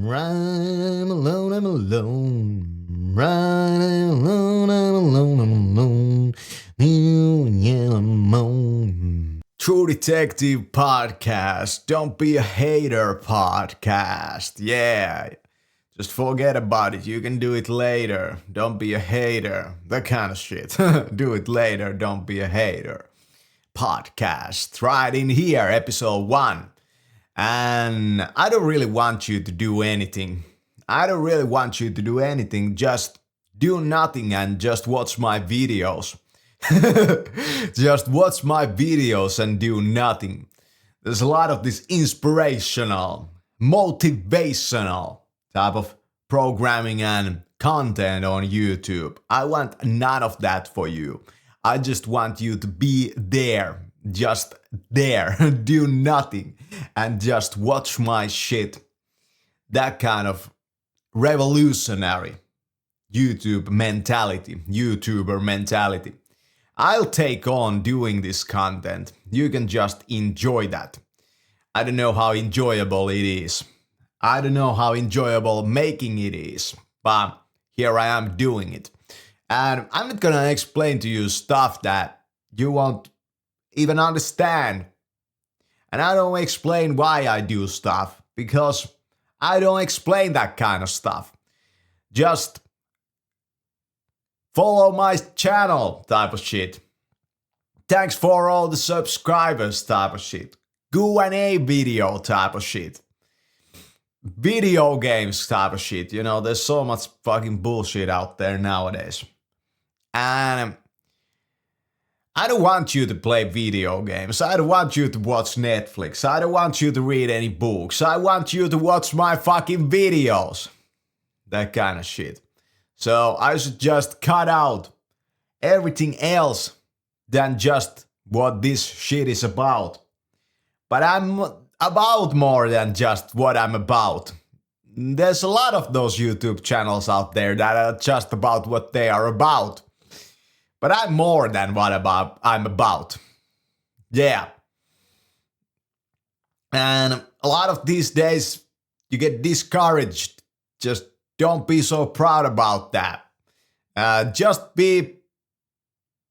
I'm alone, I'm alone. I'm alone, I'm alone, I'm alone. Yeah, I'm alone. True Detective Podcast. Don't be a hater podcast. Yeah. Just forget about it. You can do it later. Don't be a hater. That kind of shit. Do it later. Don't be a hater. Podcast. Right in here, episode 1. And I don't really want you to do anything. Just do nothing and just watch my videos. Just watch my videos and do nothing. There's a lot of this inspirational, motivational type of programming and content on YouTube. I want none of that for you. I just want you to be there. Just there. Do nothing. And just watch my shit. That kind of revolutionary YouTuber mentality. I'll take on doing this content. You can just enjoy that. I don't know how enjoyable it is. I don't know how enjoyable making it is. But here I am doing it. And I'm not gonna explain to you stuff that you won't even understand. And I don't explain why I do stuff, because I don't explain that kind of stuff. Just follow my channel type of shit. Thanks for all the subscribers type of shit. Q&A video type of shit. Video games type of shit. You know, there's so much fucking bullshit out there nowadays. And I don't want you to play video games. I don't want you to watch Netflix. I don't want you to read any books. I want you to watch my fucking videos. That kind of shit. So I should just cut out everything else than just what this shit is about. But I'm about more than just what I'm about. There's a lot of those YouTube channels out there that are just about what they are about. But I'm more than what I'm about. Yeah. And a lot of these days you get discouraged. Just don't be so proud about that. Just be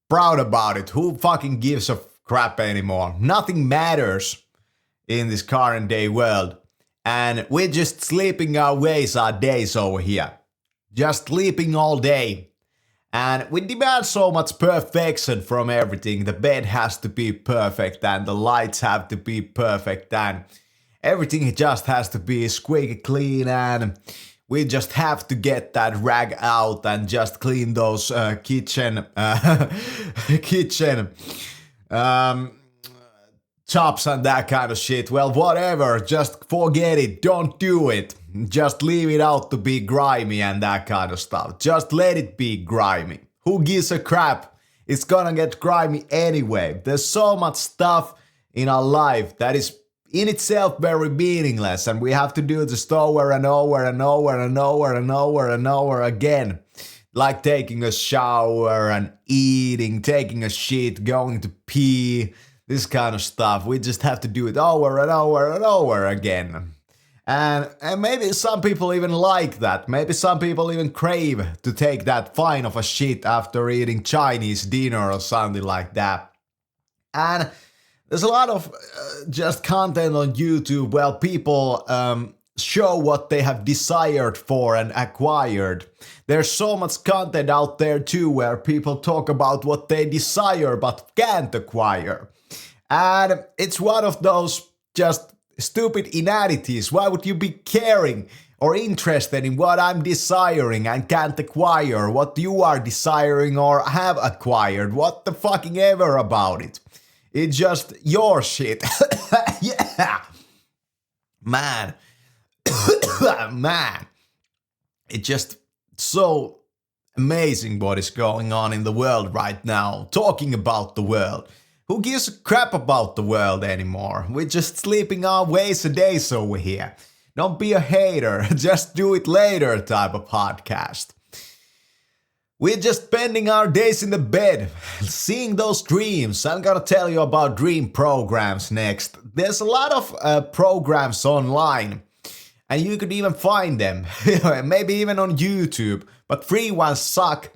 proud about it. Who fucking gives a crap anymore? Nothing matters in this current day world. And we're just sleeping our days over here. Just sleeping all day. And we demand so much perfection from everything. The bed has to be perfect and the lights have to be perfect and everything just has to be squeaky clean, and we just have to get that rag out and just clean those kitchen chops and that kind of shit. Well, whatever, just forget it, don't do it. Just leave it out to be grimy and that kind of stuff. Just let it be grimy. Who gives a crap? It's gonna get grimy anyway. There's so much stuff in our life that is in itself very meaningless, and we have to do this over and over and over and over and over and over again. Like taking a shower and eating, taking a shit, going to pee, this kind of stuff. We just have to do it over and over and over again. And maybe some people even like that. Maybe some people even crave to take that fine of a shit after eating Chinese dinner or something like that. And there's a lot of just content on YouTube where people show what they have desired for and acquired. There's so much content out there too where people talk about what they desire but can't acquire. And it's one of those just stupid inanities. Why would you be caring or interested in what I'm desiring and can't acquire? What you are desiring or have acquired? What the fucking ever about it? It's just your shit. Yeah. Man. Man. It's just so amazing what is going on in the world right now. Talking about the world. Who gives a crap about the world anymore? We're just sleeping our days over here. Don't be a hater. Just do it later type of podcast. We're just spending our days in the bed, seeing those dreams. I'm gonna tell you about dream programs next. There's a lot of programs online And you could even find them, maybe even on YouTube, but free ones suck.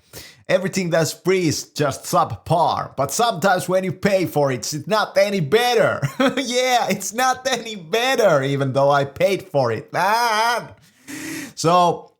Everything that's free is just subpar, but sometimes when you pay for it, it's not any better. Yeah, it's not any better, even though I paid for it, man. So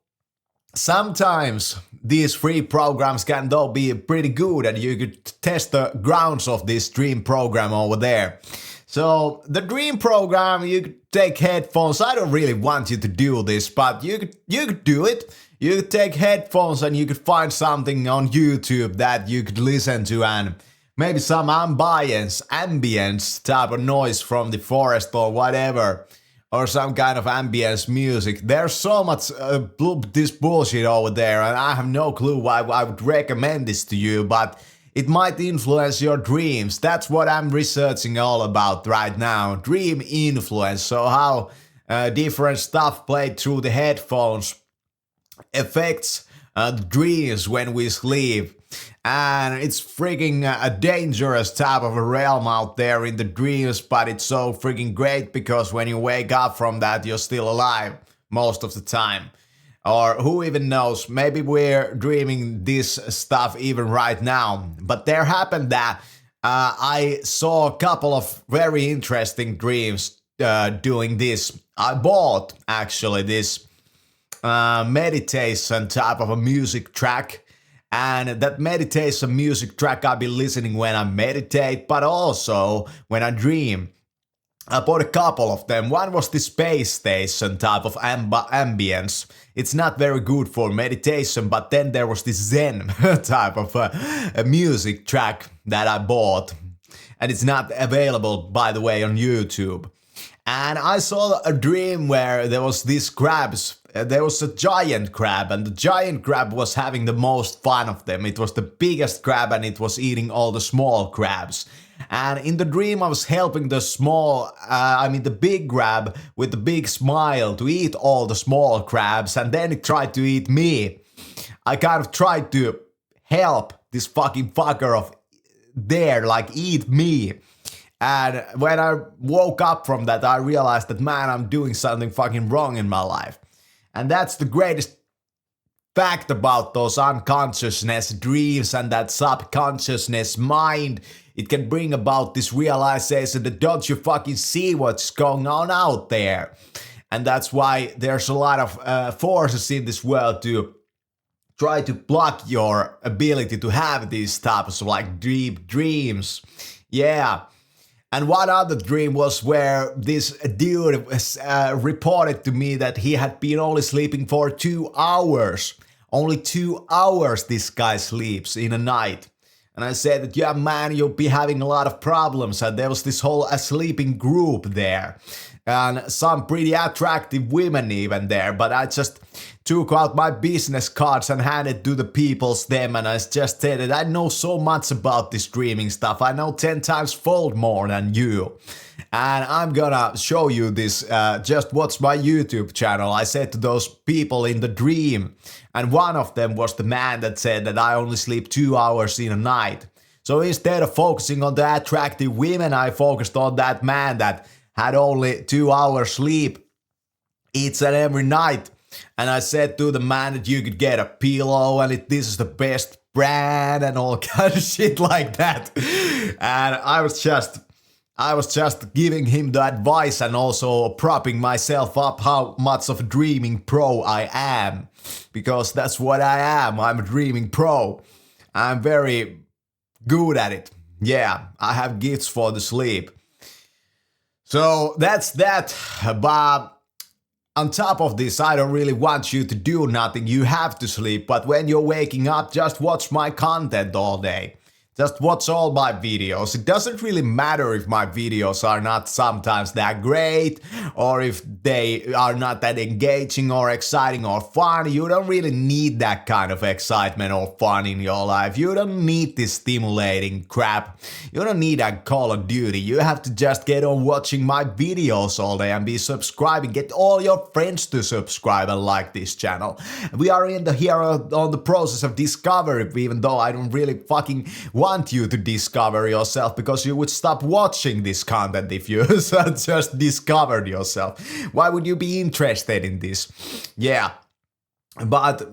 sometimes these free programs can though be pretty good, and you could test the grounds of this Dream program over there. So the Dream program, you could take headphones. I don't really want you to do this, but you could do it. You could take headphones and you could find something on YouTube that you could listen to, and maybe some ambience type of noise from the forest or whatever, or some kind of ambience music. There's so much this bullshit over there, and I have no clue why I would recommend this to you, but it might influence your dreams. That's what I'm researching all about right now. Dream influence. So how different stuff played through the headphones affects the dreams when we sleep. And it's freaking a dangerous type of a realm out there in the dreams, but it's so freaking great because when you wake up from that, you're still alive most of the time. Or who even knows, maybe we're dreaming this stuff even right now. But there happened that I saw a couple of very interesting dreams doing this. I bought actually this meditation type of a music track, and that meditation music track I've been listening when I meditate, but also when I dream. I bought a couple of them. One was the space station type of ambience. It's not very good for meditation, but then there was this Zen type of a music track that I bought, and it's not available, by the way, on YouTube. And I saw a dream where there was these crabs. There was a giant crab, and the giant crab was having the most fun of them. It was the biggest crab, and it was eating all the small crabs. And in the dream, I was helping the big crab with the big smile to eat all the small crabs, and then it tried to eat me. I kind of tried to help this fucking fucker of there, like eat me. And when I woke up from that, I realized that, man, I'm doing something fucking wrong in my life. And that's the greatest fact about those unconsciousness dreams and that subconsciousness mind. It can bring about this realization that don't you fucking see what's going on out there. And that's why there's a lot of forces in this world to try to block your ability to have these types of like deep dreams. Yeah. And one other dream was where this dude reported to me that he had been only sleeping for 2 hours. Only 2 hours this guy sleeps in a night. And I said that, yeah, man, you'll be having a lot of problems. And there was this whole sleeping group there. And some pretty attractive women even there. But I just took out my business cards and handed to the people's them. And I just said that I know so much about this dreaming stuff. I know 10 times fold more than you. And I'm gonna show you this. Just watch my YouTube channel. I said to those people in the dream. And one of them was the man that said that I only sleep 2 hours in a night. So instead of focusing on the attractive women, I focused on that man that had only 2 hours sleep each and every night. And I said to the man that you could get a pillow and this is the best brand and all kind of shit like that. And I was just giving him the advice and also propping myself up how much of a dreaming pro I am. Because that's what I am. I'm a dreaming pro. I'm very good at it. Yeah, I have gifts for the sleep. So that's that. But on top of this, I don't really want you to do nothing. You have to sleep. But when you're waking up, just watch my content all day. Just watch all my videos. It doesn't really matter if my videos are not sometimes that great or if they are not that engaging or exciting or fun. You don't really need that kind of excitement or fun in your life. You don't need this stimulating crap. You don't need that Call of Duty. You have to just get on watching my videos all day and be subscribing. Get all your friends to subscribe and like this channel. We are here on the process of discovery, even though I don't really fucking want want you to discover yourself, because you would stop watching this content if you just discovered yourself. Why would you be interested in this? Yeah, but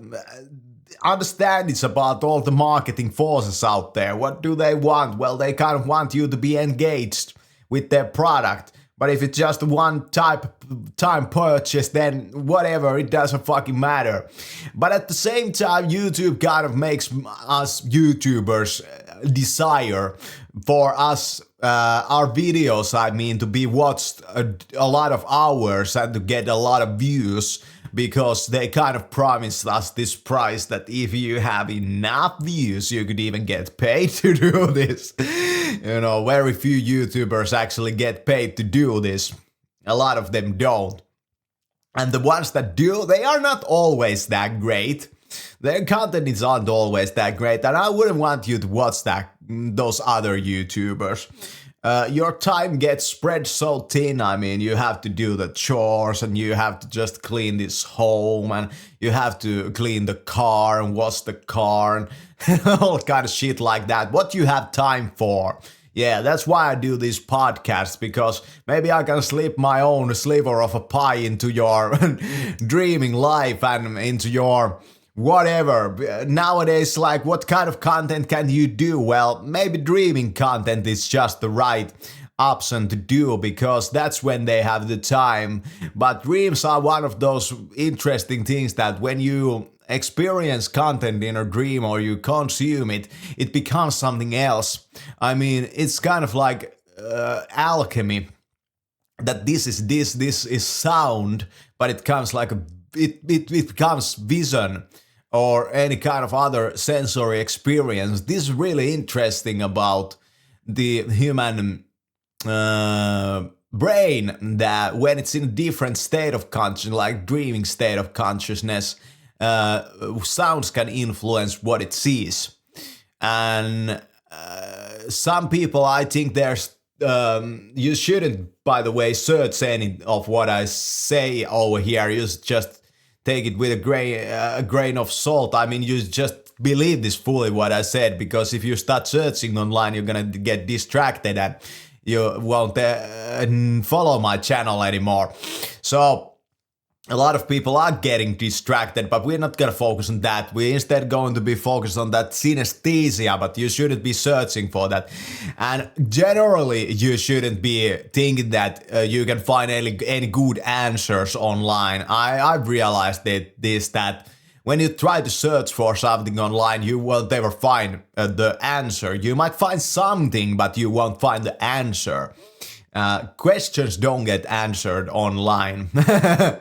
understand it's about all the marketing forces out there. What do they want? Well, they kind of want you to be engaged with their product. But if it's just one time purchase, then whatever, it doesn't fucking matter. But at the same time, YouTube kind of makes us YouTubers desire for us, our videos, I mean, to be watched a lot of hours and to get a lot of views, because they kind of promised us this price that if you have enough views, you could even get paid to do this. You know, very few YouTubers actually get paid to do this. A lot of them don't. And the ones that do, they are not always that great. Their content is not always that great, and I wouldn't want you to watch those other YouTubers. Your time gets spread so thin. I mean, you have to do the chores, and you have to just clean this home, and you have to clean the car and wash the car and all kind of shit like that. What you have time for? Yeah, that's why I do these podcasts, because maybe I can slip my own sliver of a pie into your dreaming life and into your whatever. Nowadays, like, what kind of content can you do? Well, maybe dreaming content is just the right option to do, because that's when they have the time. But dreams are one of those interesting things that when you experience content in a dream or you consume it, it becomes something else. I mean, it's kind of like alchemy. That this is sound, but it comes like it becomes vision or any kind of other sensory experience. This is really interesting about the human brain, that when it's in a different state of consciousness, like dreaming state of consciousness, sounds can influence what it sees. And some people, I think there's you shouldn't, by the way, search any of what I say over here. You just take it with a grain of salt. I mean, you just believe this fully what I said, because if you start searching online, you're gonna get distracted and you won't follow my channel anymore. So a lot of people are getting distracted, but we're not gonna focus on that. We're instead going to be focused on that synesthesia, but you shouldn't be searching for that. And generally, you shouldn't be thinking that you can find any good answers online. I've realized that when you try to search for something online, you won't ever find the answer. You might find something, but you won't find the answer. Questions don't get answered online.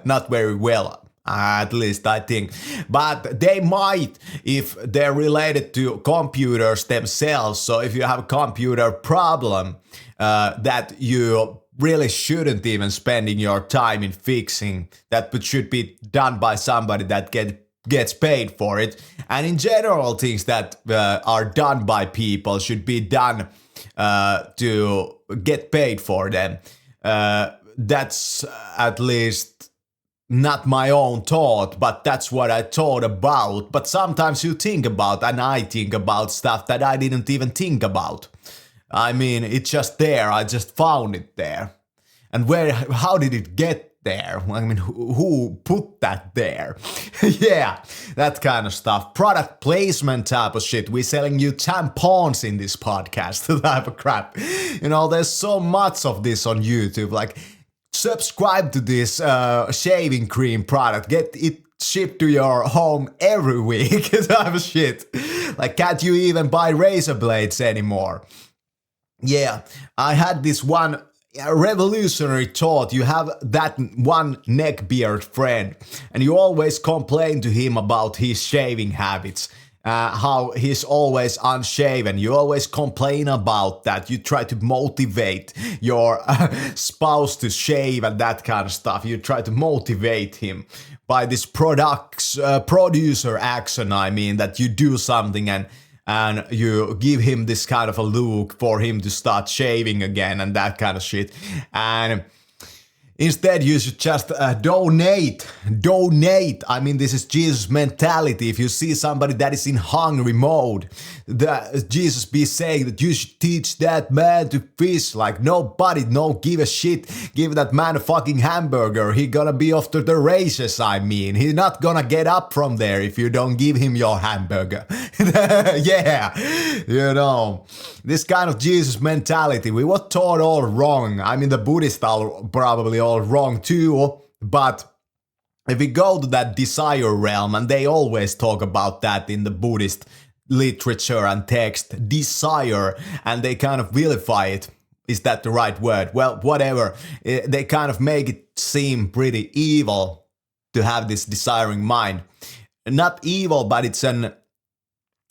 Not very well, at least I think. But they might if they're related to computers themselves. So if you have a computer problem that you really shouldn't even spending your time in fixing, that should be done by somebody that gets paid for it. And in general, things that are done by people should be done to get paid for them. That's at least not my own thought, but that's what I thought about. But sometimes you think about, and I think about stuff that I didn't even think about. I mean, it's just there. I just found it there. And how did it get there? I mean, who put that there? Yeah, that kind of stuff. Product placement type of shit. We're selling you tampons in this podcast type of crap. You know, there's so much of this on YouTube. Like, subscribe to this shaving cream product. Get it shipped to your home every week type of shit. Like, can't you even buy razor blades anymore? Yeah, I had this one revolutionary thought. You have that one neckbeard friend, and you always complain to him about his shaving habits, how he's always unshaven. You always complain about that. You try to motivate your spouse to shave and that kind of stuff. You try to motivate him by this producer action. I mean, that you do something and you give him this kind of a look for him to start shaving again and that kind of shit. And Instead, you should just donate. Donate. I mean, this is Jesus' mentality. If you see somebody that is in hungry mode, Jesus be saying that you should teach that man to fish. Like nobody, no give a shit. Give that man a fucking hamburger. He gonna be off to the races, I mean. He's not gonna get up from there if you don't give him your hamburger. Yeah, you know. This kind of Jesus mentality, we were taught all wrong. I mean, the Buddhists are probably all wrong too, but if we go to that desire realm, and they always talk about that in the Buddhist literature and text, desire, and they kind of vilify it. Is that the right word? Well, whatever. They kind of make it seem pretty evil to have this desiring mind. Not evil, but it's an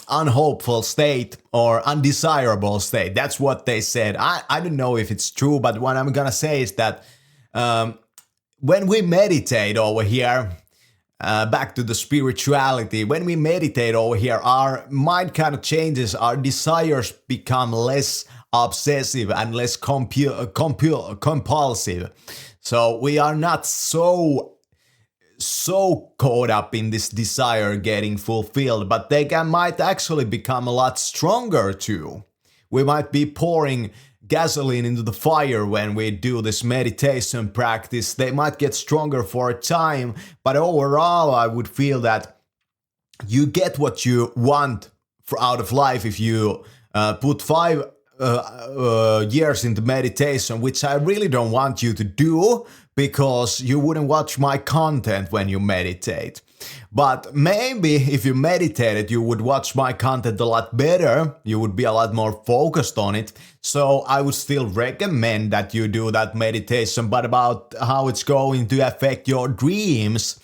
unhopeful state or undesirable state. That's what they said. I don't know if it's true, but what I'm gonna say is that when we meditate over here, back to the spirituality, when we meditate over here, our mind kind of changes, our desires become less obsessive and less compulsive. So we are not so caught up in this desire getting fulfilled, but they might actually become a lot stronger too. We might be pouring gasoline into the fire when we do this meditation practice. They might get stronger for a time, but overall I would feel that you get what you want out of life if you put 5 years into meditation, which I really don't want you to do, because you wouldn't watch my content when you meditate. But maybe if you meditated, you would watch my content a lot better, you would be a lot more focused on it. So I would still recommend that you do that meditation, but about how it's going to affect your dreams,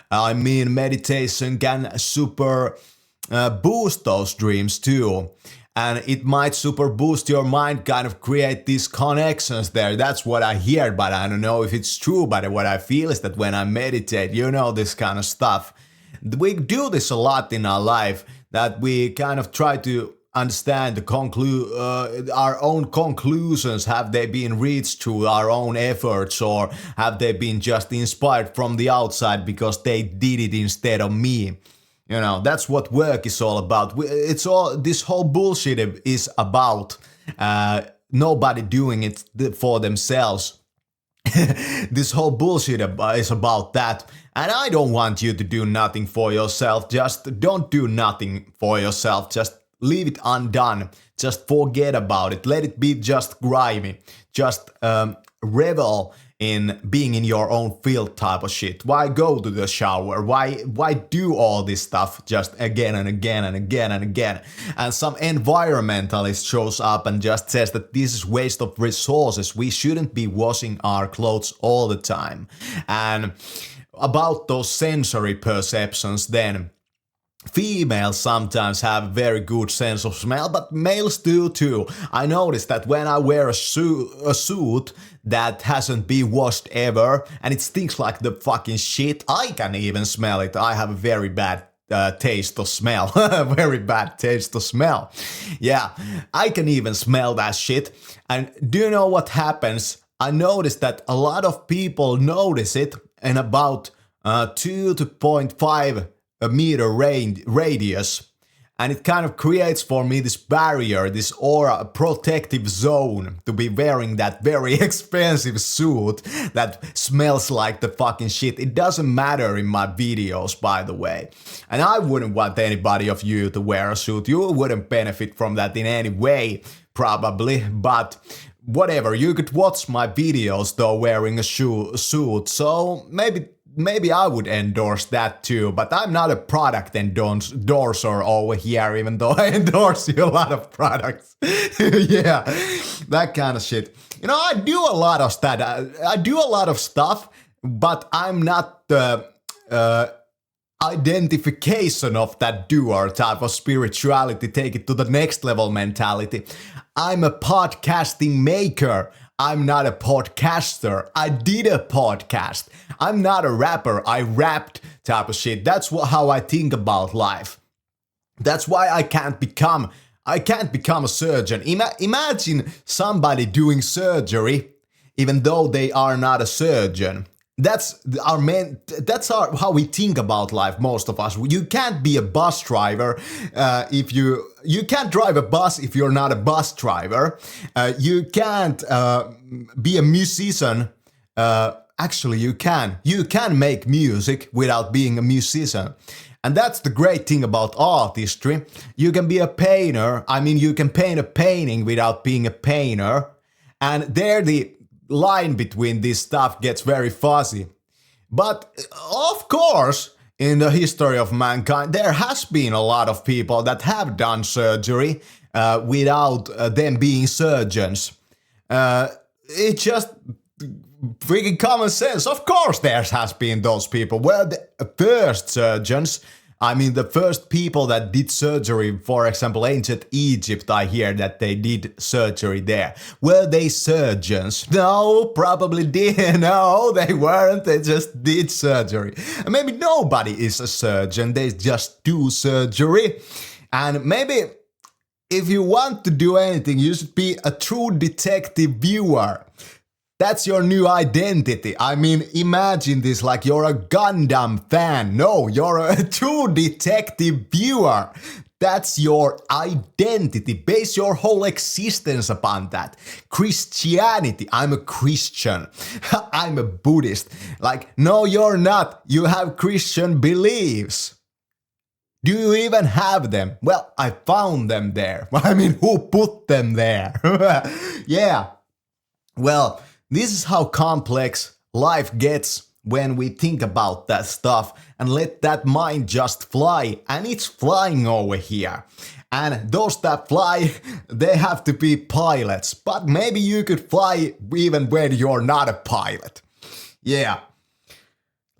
I mean, meditation can super boost those dreams too. And it might super boost your mind, kind of create these connections there. That's what I hear, but I don't know if it's true. But what I feel is that when I meditate, you know, this kind of stuff. We do this a lot in our life, that we kind of try to understand our own conclusions. Have they been reached through our own efforts, or have they been just inspired from the outside because they did it instead of me? You know, that's what work is all about. It's all, this whole bullshit is about nobody doing it for themselves. This whole bullshit is about that. And I don't want you to do nothing for yourself. Just don't do nothing for yourself. Just leave it undone. Just forget about it. Let it be just grimy. Just revel in being in your own field type of shit. Why go to the shower? Why do all this stuff just again and again and again and again? And some environmentalist shows up and just says that this is waste of resources. We shouldn't be washing our clothes all the time. And about those sensory perceptions then, females sometimes have very good sense of smell, but males do too. I noticed that when I wear a suit that hasn't been washed ever, and it stinks like the fucking shit, I can even smell it. I have a very bad taste of smell. Very bad taste of smell. Yeah, I can even smell that shit. And do you know what happens? I noticed that a lot of people notice it in about 2 to 0.5 a meter radius, and it kind of creates for me this barrier, this aura, a protective zone to be wearing that very expensive suit that smells like the fucking shit. It doesn't matter in my videos, by the way, and I wouldn't want anybody of you to wear a suit. You wouldn't benefit from that in any way, probably, but whatever. You could watch my videos though wearing a suit, so maybe I would endorse that too, but I'm not a product endorser over here, even though I endorse you a lot of products. Yeah, that kind of shit. You know, I do a lot of stuff. I do a lot of stuff, but I'm not the identification of that doer type of spirituality. Take it to the next level mentality. I'm a podcasting maker. I'm not a podcaster. I did a podcast. I'm not a rapper. I rapped type of shit. That's how I think about life. That's why I can't become a surgeon. Imagine somebody doing surgery even though they are not a surgeon. That's how we think about life, most of us. You can't be a bus driver if you can't drive a bus if you're not a bus driver. You can't be a musician. Actually, you can. You can make music without being a musician. And that's the great thing about artistry. You can be a painter. I mean, you can paint a painting without being a painter. And there the line between this stuff gets very fuzzy. But of course, in the history of mankind, there has been a lot of people that have done surgery without them being surgeons. It's just freaking common sense. Of course there has been those people. Well, the first surgeons, I mean the first people that did surgery, for example, ancient Egypt, I hear that they did surgery there. Were they surgeons? No, probably didn't. No, they weren't. They just did surgery. And maybe nobody is a surgeon. They just do surgery. And maybe if you want to do anything, you should be a true detective viewer. That's your new identity. I mean, imagine this like you're a Gundam fan. No, you're a true detective viewer. That's your identity. Base your whole existence upon that. Christianity. I'm a Christian. I'm a Buddhist. Like, no, you're not. You have Christian beliefs. Do you even have them? Well, I found them there. I mean, who put them there? Yeah. Well, this is how complex life gets when we think about that stuff and let that mind just fly. And it's flying over here. And those that fly, they have to be pilots. But maybe you could fly even when you're not a pilot. Yeah.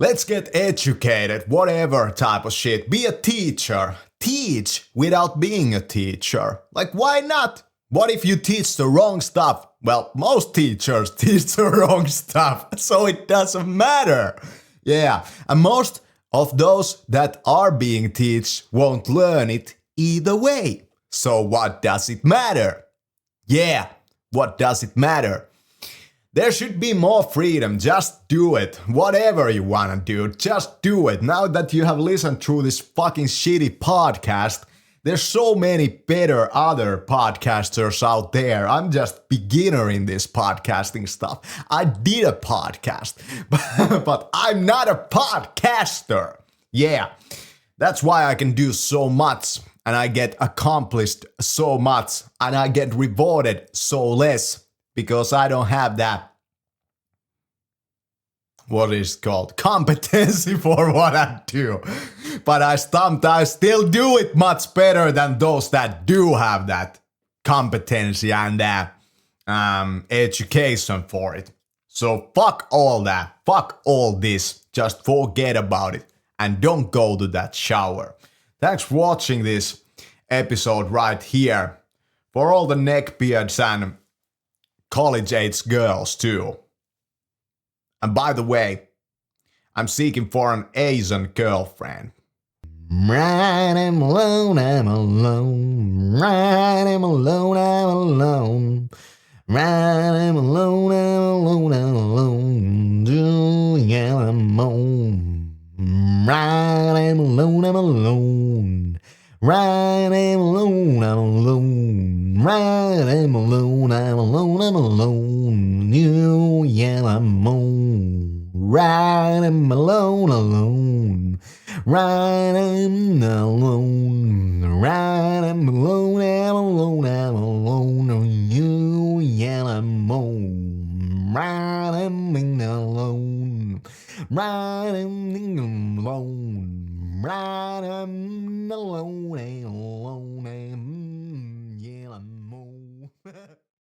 Let's get educated, whatever type of shit. Be a teacher. Teach without being a teacher. Like, why not? What if you teach the wrong stuff? Well, most teachers teach the wrong stuff, so it doesn't matter. Yeah, and most of those that are being taught won't learn it either way. So what does it matter? Yeah, what does it matter? There should be more freedom, just do it. Whatever you wanna do, just do it. Now that you have listened through this fucking shitty podcast, there's so many better other podcasters out there. I'm just beginner in this podcasting stuff. I did a podcast, but I'm not a podcaster. Yeah, that's why I can do so much and I get accomplished so much and I get rewarded so less because I don't have that, what is called, competency for what I do. But I sometimes still do it much better than those that do have that competency and education for it. So fuck all that. Fuck all this. Just forget about it. And don't go to that shower. Thanks for watching this episode right here. For all the neckbeards and college-age girls too. And by the way, I'm seeking for an Asian girlfriend. Right, I'm alone, I'm alone. Right, I'm alone, I'm alone. Right, I'm alone, I'm alone, I'm alone. Yeah, I'm on. Right, I'm alone, I'm alone. Right, I'm alone, I'm alone. Right, I'm alone, I'm alone, I'm alone. You, yeah, I'm on. Right, I'm alone, alone. Right, I'm alone. Right, I'm alone, I'm alone, I'm alone. You, yeah, I'm on. Right, I'm alone. Right, I'm alone. Right, I'm alone.